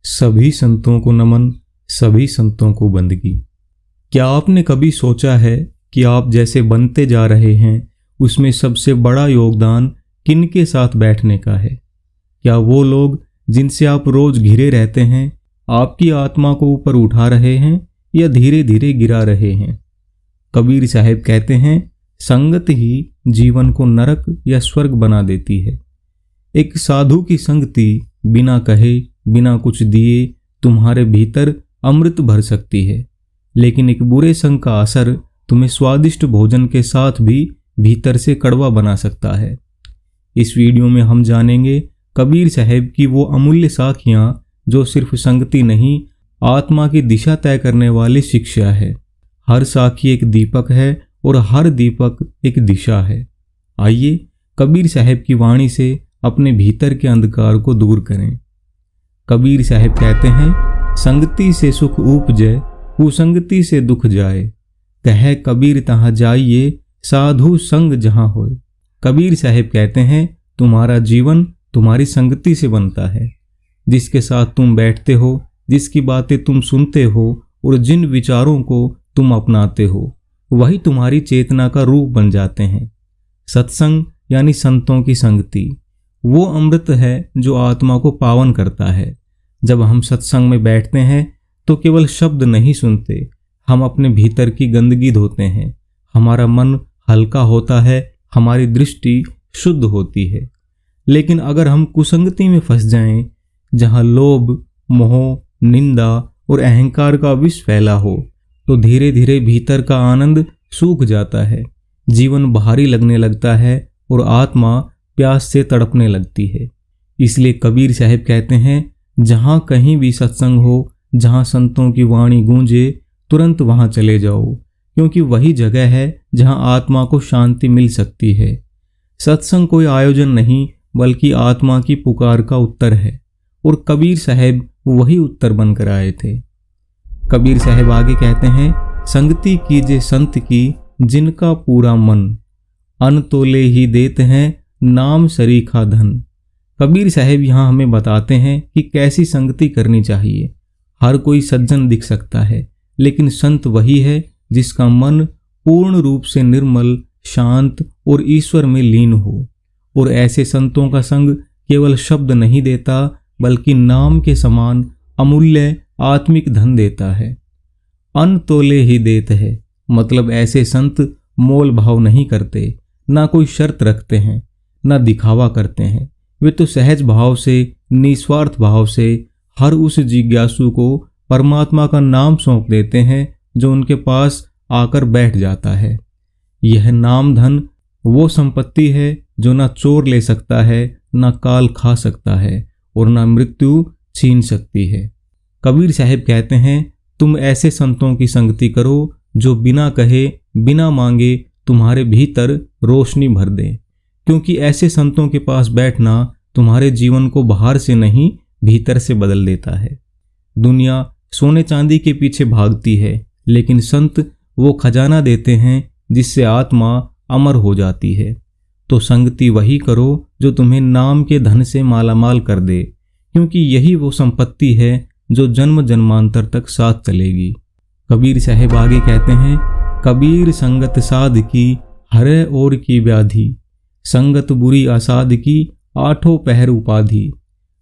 सभी संतों को नमन, सभी संतों को बंदगी। क्या आपने कभी सोचा है कि आप जैसे बनते जा रहे हैं उसमें सबसे बड़ा योगदान किनके साथ बैठने का है? क्या वो लोग जिनसे आप रोज घिरे रहते हैं आपकी आत्मा को ऊपर उठा रहे हैं या धीरे धीरे गिरा रहे हैं? कबीर साहब कहते हैं, संगत ही जीवन को नरक या स्वर्ग बना देती है। एक साधु की संगति बिना कहे, बिना कुछ दिए तुम्हारे भीतर अमृत भर सकती है, लेकिन एक बुरे संग का असर तुम्हें स्वादिष्ट भोजन के साथ भी भीतर से कड़वा बना सकता है। इस वीडियो में हम जानेंगे कबीर साहब की वो अमूल्य साखियां जो सिर्फ संगति नहीं, आत्मा की दिशा तय करने वाली शिक्षा है। हर साखी एक दीपक है और हर दीपक एक दिशा है। आइए कबीर साहब की वाणी से अपने भीतर के अंधकार को दूर करें। कबीर साहब कहते हैं, संगति से सुख उपजे, कुसंगति से दुख जाए। कहे कबीर तहाँ जाइए, साधु संग जहाँ होए। कबीर साहब कहते हैं, तुम्हारा जीवन तुम्हारी संगति से बनता है। जिसके साथ तुम बैठते हो, जिसकी बातें तुम सुनते हो और जिन विचारों को तुम अपनाते हो, वही तुम्हारी चेतना का रूप बन जाते हैं। सत्संग यानी संतों की संगति वो अमृत है जो आत्मा को पावन करता है। जब हम सत्संग में बैठते हैं तो केवल शब्द नहीं सुनते, हम अपने भीतर की गंदगी धोते हैं। हमारा मन हल्का होता है, हमारी दृष्टि शुद्ध होती है। लेकिन अगर हम कुसंगति में फंस जाएं, जहां लोभ, मोह, निंदा और अहंकार का विष फैला हो, तो धीरे धीरे भीतर का आनंद सूख जाता है, जीवन भारी लगने लगता है और आत्मा प्यास से तड़पने लगती है। इसलिए कबीर साहब कहते हैं, जहां कहीं भी सत्संग हो, जहां संतों की वाणी गूंजे, तुरंत वहां चले जाओ, क्योंकि वही जगह है जहां आत्मा को शांति मिल सकती है। सत्संग कोई आयोजन नहीं, बल्कि आत्मा की पुकार का उत्तर है, और कबीर साहब वही उत्तर बनकर आए थे। कबीर साहब आगे कहते हैं, संगति कीजे संत की, जिनका पूरा मन, अन तोले ही देते हैं, नाम सरीखा धन। कबीर साहब यहाँ हमें बताते हैं कि कैसी संगति करनी चाहिए। हर कोई सज्जन दिख सकता है, लेकिन संत वही है जिसका मन पूर्ण रूप से निर्मल, शांत और ईश्वर में लीन हो। और ऐसे संतों का संग केवल शब्द नहीं देता, बल्कि नाम के समान अमूल्य आत्मिक धन देता है। अन तोले ही देते है, मतलब ऐसे संत मोल भाव नहीं करते, ना कोई शर्त रखते हैं, ना दिखावा करते हैं। वे तो सहज भाव से, निस्वार्थ भाव से हर उस जिज्ञासु को परमात्मा का नाम सौंप देते हैं जो उनके पास आकर बैठ जाता है। यह नाम धन वो संपत्ति है जो ना चोर ले सकता है, ना काल खा सकता है और ना मृत्यु छीन सकती है। कबीर साहब कहते हैं, तुम ऐसे संतों की संगति करो जो बिना कहे, बिना मांगे तुम्हारे भीतर रोशनी भर दे, क्योंकि ऐसे संतों के पास बैठना तुम्हारे जीवन को बाहर से नहीं, भीतर से बदल देता है। दुनिया सोने चांदी के पीछे भागती है, लेकिन संत वो खजाना देते हैं जिससे आत्मा अमर हो जाती है। तो संगति वही करो जो तुम्हें नाम के धन से मालामाल कर दे, क्योंकि यही वो संपत्ति है जो जन्म जन्मांतर तक साथ चलेगी। कबीर साहब आगे कहते हैं, कबीर संगत साध की, हरे और की व्याधि, संगत बुरी असाध की, आठों पहर उपाधि।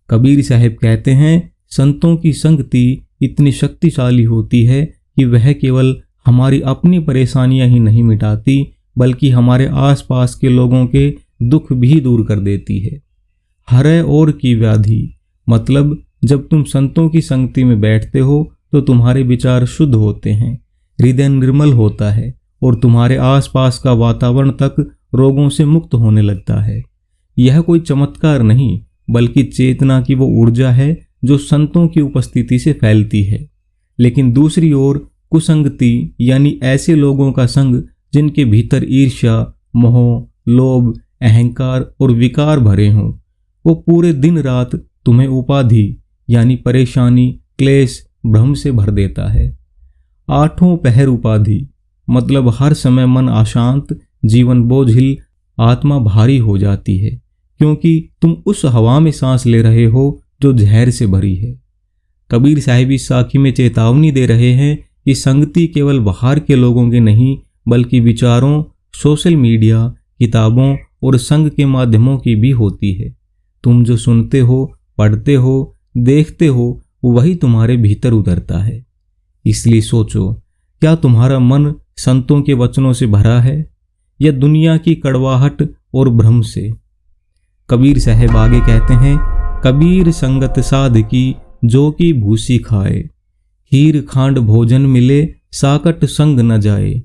कबीर साहब कहते हैं, संतों की संगति इतनी शक्तिशाली होती है कि वह केवल हमारी अपनी परेशानियां ही नहीं मिटाती, बल्कि हमारे आसपास के लोगों के दुख भी दूर कर देती है। हरे और की व्याधि, मतलब जब तुम संतों की संगति में बैठते हो तो तुम्हारे विचार शुद्ध होते हैं, हृदय निर्मल होता है और तुम्हारे आसपास का वातावरण तक रोगों से मुक्त होने लगता है। यह कोई चमत्कार नहीं, बल्कि चेतना की वो ऊर्जा है जो संतों की उपस्थिति से फैलती है। लेकिन दूसरी ओर कुसंगति यानी ऐसे लोगों का संग जिनके भीतर ईर्ष्या, मोह, लोभ, अहंकार और विकार भरे हों, वो पूरे दिन रात तुम्हें उपाधि यानी परेशानी, क्लेश, भ्रम से भर देता है। आठों पहर उपाधि, मतलब हर समय मन अशांत, जीवन बोझिल, आत्मा भारी हो जाती है, क्योंकि तुम उस हवा में सांस ले रहे हो जो जहर से भरी है। कबीर साहिब इस साखी में चेतावनी दे रहे हैं कि संगति केवल बाहर के लोगों की नहीं बल्कि विचारों, सोशल मीडिया, किताबों और संग के माध्यमों की भी होती है। तुम जो सुनते हो, पढ़ते हो, देखते हो, वही तुम्हारे भीतर उतरता है। इसलिए सोचो, क्या तुम्हारा मन संतों के वचनों से भरा है या दुनिया की कड़वाहट और भ्रम से? कबीर साहब आगे कहते हैं, कबीर संगत साध की जो की भूसी खाए, हीर खांड भोजन मिले साकट संग न जाए।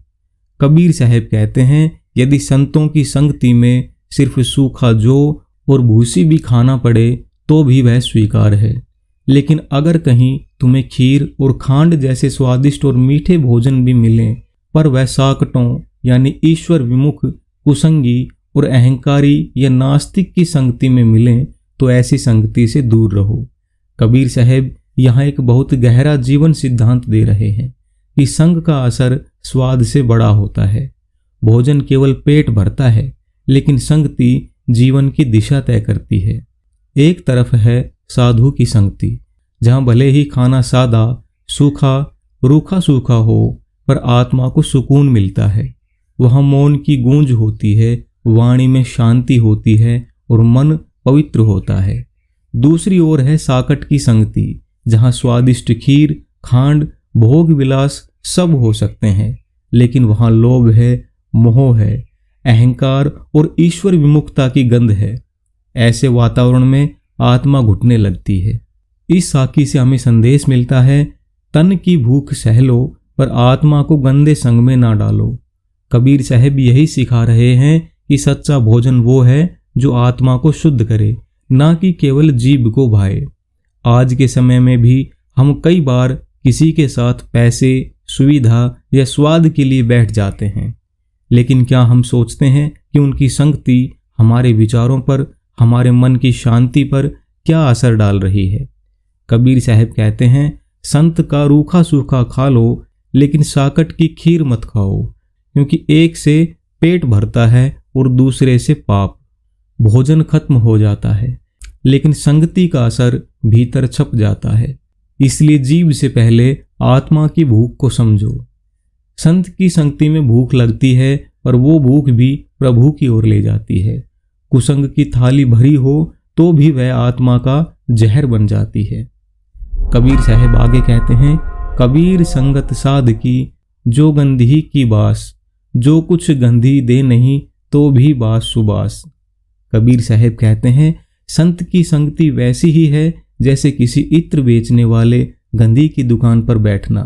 कबीर साहब कहते हैं, यदि संतों की संगति में सिर्फ सूखा जौ और भूसी भी खाना पड़े तो भी वह स्वीकार है, लेकिन अगर कहीं तुम्हें खीर और खांड जैसे स्वादिष्ट और मीठे भोजन भी मिलें पर वह साकटों यानी ईश्वर विमुख, कुसंगी और अहंकारी या नास्तिक की संगति में मिलें तो ऐसी संगति से दूर रहो। कबीर साहब यहाँ एक बहुत गहरा जीवन सिद्धांत दे रहे हैं कि संग का असर स्वाद से बड़ा होता है। भोजन केवल पेट भरता है, लेकिन संगति जीवन की दिशा तय करती है। एक तरफ है साधु की संगति, जहाँ भले ही खाना सादा, सूखा, रूखा सूखा हो, पर आत्मा को सुकून मिलता है। वहाँ मौन की गूंज होती है, वाणी में शांति होती है और मन पवित्र होता है। दूसरी ओर है साकट की संगति, जहाँ स्वादिष्ट खीर, खांड, भोग विलास सब हो सकते हैं, लेकिन वहाँ लोभ है, मोह है, अहंकार और ईश्वर विमुखता की गंध है। ऐसे वातावरण में आत्मा घुटने लगती है। इस साखी से हमें संदेश मिलता है, तन की भूख सह लो पर आत्मा को गंदे संग में ना डालो। कबीर साहब यही सिखा रहे हैं कि सच्चा भोजन वो है जो आत्मा को शुद्ध करे, ना कि केवल जीभ को भाए। आज के समय में भी हम कई बार किसी के साथ पैसे, सुविधा या स्वाद के लिए बैठ जाते हैं, लेकिन क्या हम सोचते हैं कि उनकी संगति हमारे विचारों पर, हमारे मन की शांति पर क्या असर डाल रही है? कबीर साहब कहते हैं, संत का रूखा सूखा खा लो, लेकिन साकट की खीर मत खाओ, क्योंकि एक से पेट भरता है और दूसरे से पाप। भोजन खत्म हो जाता है, लेकिन संगति का असर भीतर छप जाता है। इसलिए जीभ से पहले आत्मा की भूख को समझो। संत की संगति में भूख लगती है, पर वो भूख भी प्रभु की ओर ले जाती है। कुसंग की थाली भरी हो तो भी वह आत्मा का जहर बन जाती है। कबीर साहब आगे कहते हैं, कबीर संगत साध की जो गंधी की बास, जो कुछ गंधी दे नहीं तो भी बास सुबास। कबीर साहब कहते हैं, संत की संगति वैसी ही है जैसे किसी इत्र बेचने वाले गंधी की दुकान पर बैठना।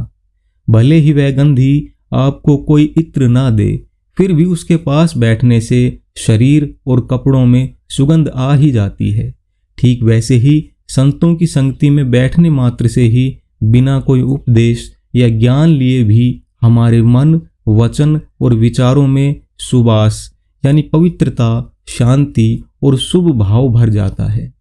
भले ही वह गंधी आपको कोई इत्र ना दे, फिर भी उसके पास बैठने से शरीर और कपड़ों में सुगंध आ ही जाती है। ठीक वैसे ही संतों की संगति में बैठने मात्र से ही बिना कोई उपदेश या ज्ञान लिए भी हमारे मन, वचन और विचारों में सुबास यानी पवित्रता, शांति और शुभ भाव भर जाता है।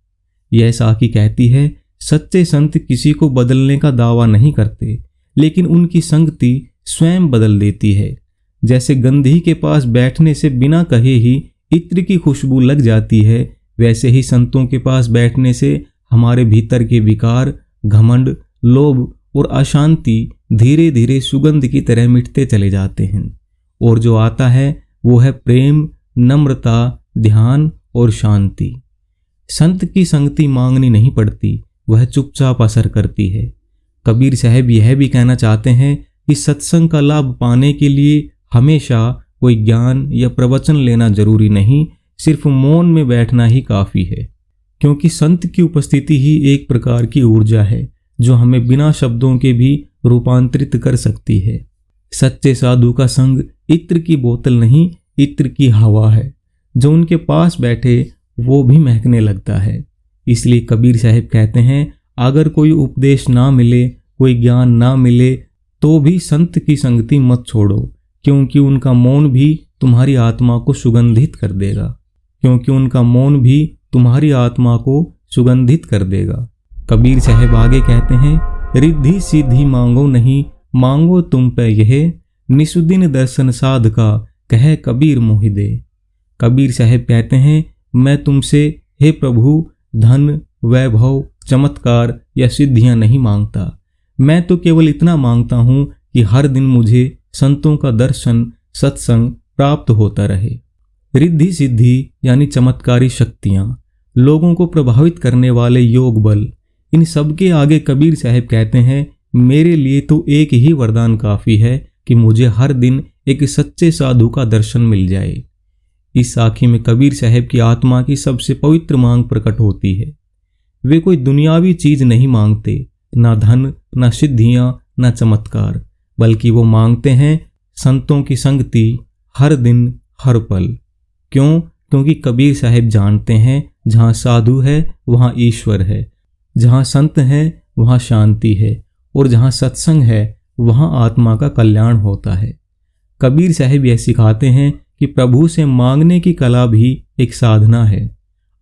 यह साखी कहती है, सच्चे संत किसी को बदलने का दावा नहीं करते, लेकिन उनकी संगति स्वयं बदल देती है। जैसे गंधी के पास बैठने से बिना कहे ही इत्र की खुशबू लग जाती है, वैसे ही संतों के पास बैठने से हमारे भीतर के विकार, घमंड, लोभ और अशांति धीरे धीरे सुगंध की तरह मिटते चले जाते हैं। और जो आता है वो है प्रेम, नम्रता, ध्यान और शांति। संत की संगति मांगनी नहीं पड़ती, वह चुपचाप असर करती है। कबीर साहब यह भी कहना चाहते हैं कि सत्संग का लाभ पाने के लिए हमेशा कोई ज्ञान या प्रवचन लेना जरूरी नहीं, सिर्फ मौन में बैठना ही काफ़ी है। क्योंकि संत की उपस्थिति ही एक प्रकार की ऊर्जा है जो हमें बिना शब्दों के भी रूपांतरित कर सकती है। सच्चे साधु का संग इत्र की बोतल नहीं, इत्र की हवा है। जो उनके पास बैठे वो भी महकने लगता है। इसलिए कबीर साहब कहते हैं, अगर कोई उपदेश ना मिले, कोई ज्ञान ना मिले, तो भी संत की संगति मत छोड़ो, क्योंकि उनका मौन भी तुम्हारी आत्मा को सुगंधित कर देगा। क्योंकि उनका मौन भी तुम्हारी आत्मा को सुगंधित कर देगा। कबीर साहब आगे कहते हैं, रिद्धि सिद्धि मांगो नहीं, मांगो तुम पे यह, निसुदिन दर्शन साध का कहे कबीर मोहि दे। कबीर साहब कहते हैं, मैं तुमसे हे प्रभु धन, वैभव, चमत्कार या सिद्धियां नहीं मांगता। मैं तो केवल इतना मांगता हूं कि हर दिन मुझे संतों का दर्शन, सत्संग प्राप्त होता रहे। रिद्धि सिद्धि यानी चमत्कारी शक्तियां, लोगों को प्रभावित करने वाले योग बल, इन सब के आगे कबीर साहब कहते हैं, मेरे लिए तो एक ही वरदान काफी है कि मुझे हर दिन एक सच्चे साधु का दर्शन मिल जाए। इस साखी में कबीर साहब की आत्मा की सबसे पवित्र मांग प्रकट होती है। वे कोई दुनियावी चीज नहीं मांगते, ना धन, ना सिद्धियां, ना चमत्कार, बल्कि वो मांगते हैं संतों की संगति हर दिन हर पल। क्यों? क्योंकि कबीर साहब जानते हैं जहाँ साधु है वहाँ ईश्वर है, जहाँ संत है वहाँ शांति है, और जहाँ सत्संग है वहाँ आत्मा का कल्याण होता है। कबीर साहब यह सिखाते हैं कि प्रभु से मांगने की कला भी एक साधना है।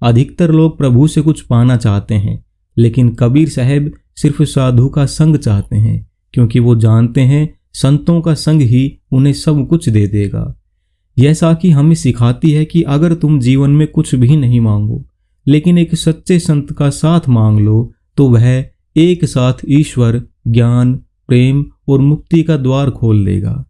अधिकतर लोग प्रभु से कुछ पाना चाहते हैं, लेकिन कबीर साहब सिर्फ साधु का संग चाहते हैं, क्योंकि वो जानते हैं संतों का संग ही उन्हें सब कुछ दे देगा। यह साखी हमें सिखाती है कि अगर तुम जीवन में कुछ भी नहीं मांगो, लेकिन एक सच्चे संत का साथ मांग लो, तो वह एक साथ ईश्वर, ज्ञान, प्रेम और मुक्ति का द्वार खोल देगा।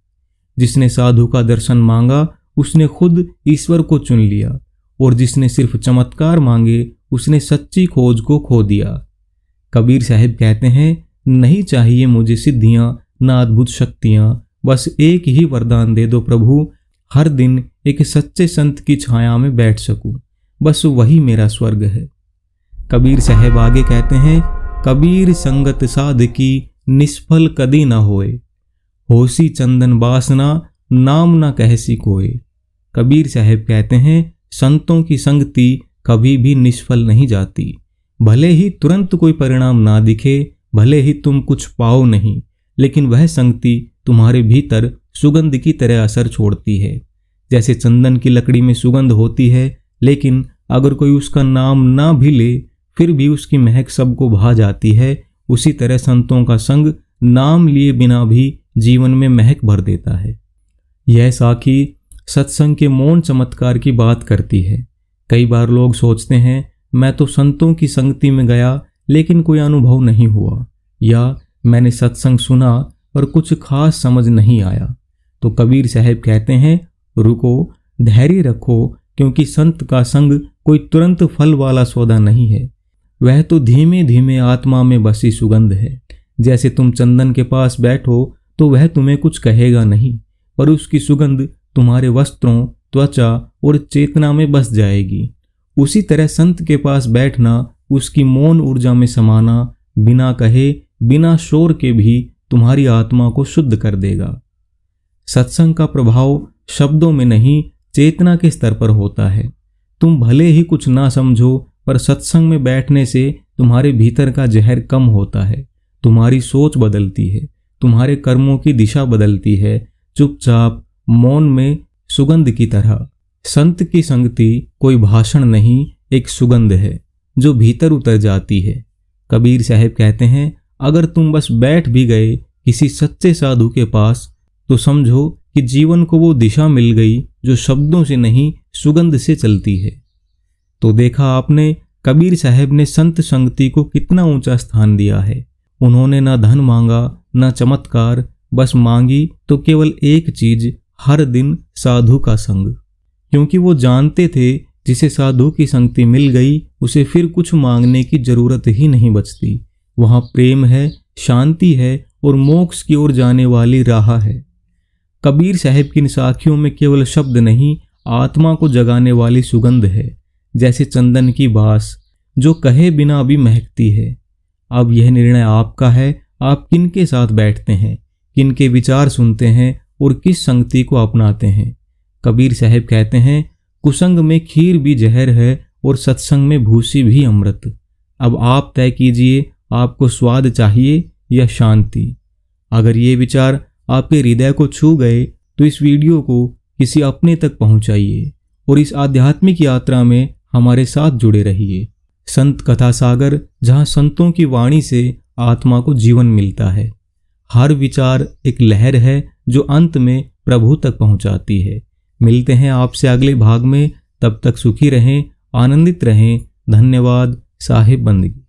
जिसने साधु का दर्शन मांगा उसने खुद ईश्वर को चुन लिया, और जिसने सिर्फ चमत्कार मांगे उसने सच्ची खोज को खो दिया। कबीर साहब कहते हैं, नहीं चाहिए मुझे सिद्धियां ना अद्भुत शक्तियां, बस एक ही वरदान दे दो प्रभु, हर दिन एक सच्चे संत की छाया में बैठ सकूं, बस वही मेरा स्वर्ग है। कबीर साहब आगे कहते हैं, कबीर संगत साधकी निष्फल कदी न होए, होसी चंदन बासना नाम न कहसी कोय। कबीर साहब कहते हैं, संतों की संगति कभी भी निष्फल नहीं जाती। भले ही तुरंत कोई परिणाम ना दिखे, भले ही तुम कुछ पाओ नहीं, लेकिन वह संगति तुम्हारे भीतर सुगंध की तरह असर छोड़ती है। जैसे चंदन की लकड़ी में सुगंध होती है, लेकिन अगर कोई उसका नाम ना भी ले फिर भी उसकी महक सबको भा जाती है, उसी तरह संतों का संग नाम लिए बिना भी जीवन में महक भर देता है। यह साखी सत्संग के मौन चमत्कार की बात करती है। कई बार लोग सोचते हैं, मैं तो संतों की संगति में गया लेकिन कोई अनुभव नहीं हुआ, या मैंने सत्संग सुना पर कुछ खास समझ नहीं आया। तो कबीर साहब कहते हैं, रुको, धैर्य रखो, क्योंकि संत का संग कोई तुरंत फल वाला सौदा नहीं है। वह तो धीमे धीमे आत्मा में बसी सुगंध है। जैसे तुम चंदन के पास बैठो तो वह तुम्हें कुछ कहेगा नहीं, पर उसकी सुगंध तुम्हारे वस्त्रों, त्वचा और चेतना में बस जाएगी। उसी तरह संत के पास बैठना, उसकी मौन ऊर्जा में समाना, बिना कहे, बिना शोर के भी तुम्हारी आत्मा को शुद्ध कर देगा। सत्संग का प्रभाव शब्दों में नहीं, चेतना के स्तर पर होता है। तुम भले ही कुछ ना समझो, पर सत्संग में बैठने से तुम्हारे भीतर का जहर कम होता है, तुम्हारी सोच बदलती है, तुम्हारे कर्मों की दिशा बदलती है, चुपचाप मौन में सुगंध की तरह। संत की संगति कोई भाषण नहीं, एक सुगंध है जो भीतर उतर जाती है। कबीर साहब कहते हैं, अगर तुम बस बैठ भी गए किसी सच्चे साधु के पास, तो समझो कि जीवन को वो दिशा मिल गई जो शब्दों से नहीं, सुगंध से चलती है। तो देखा आपने, कबीर साहब ने संत संगति को कितना ऊंचा स्थान दिया है। उन्होंने ना धन मांगा, ना चमत्कार, बस मांगी तो केवल एक चीज, हर दिन साधु का संग। क्योंकि वो जानते थे जिसे साधु की संगति मिल गई उसे फिर कुछ मांगने की जरूरत ही नहीं बचती। वहाँ प्रेम है, शांति है और मोक्ष की ओर जाने वाली राह है। कबीर साहब की इन साखियों में केवल शब्द नहीं, आत्मा को जगाने वाली सुगंध है, जैसे चंदन की बास जो कहे बिना भी महकती है। अब यह निर्णय आपका है, आप किन के साथ बैठते हैं, किन के विचार सुनते हैं और किस संगति को अपनाते हैं। कबीर साहब कहते हैं, कुसंग में खीर भी जहर है और सत्संग में भूसी भी अमृत। अब आप तय कीजिए, आपको स्वाद चाहिए या शांति। अगर ये विचार आपके हृदय को छू गए तो इस वीडियो को किसी अपने तक पहुंचाइए और इस आध्यात्मिक यात्रा में हमारे साथ जुड़े रहिए। संत कथा सागर, जहां संतों की वाणी से आत्मा को जीवन मिलता है। हर विचार एक लहर है जो अंत में प्रभु तक पहुंचाती है। मिलते हैं आपसे अगले भाग में, तब तक सुखी रहें, आनंदित रहें। धन्यवाद। साहिब बंदगी।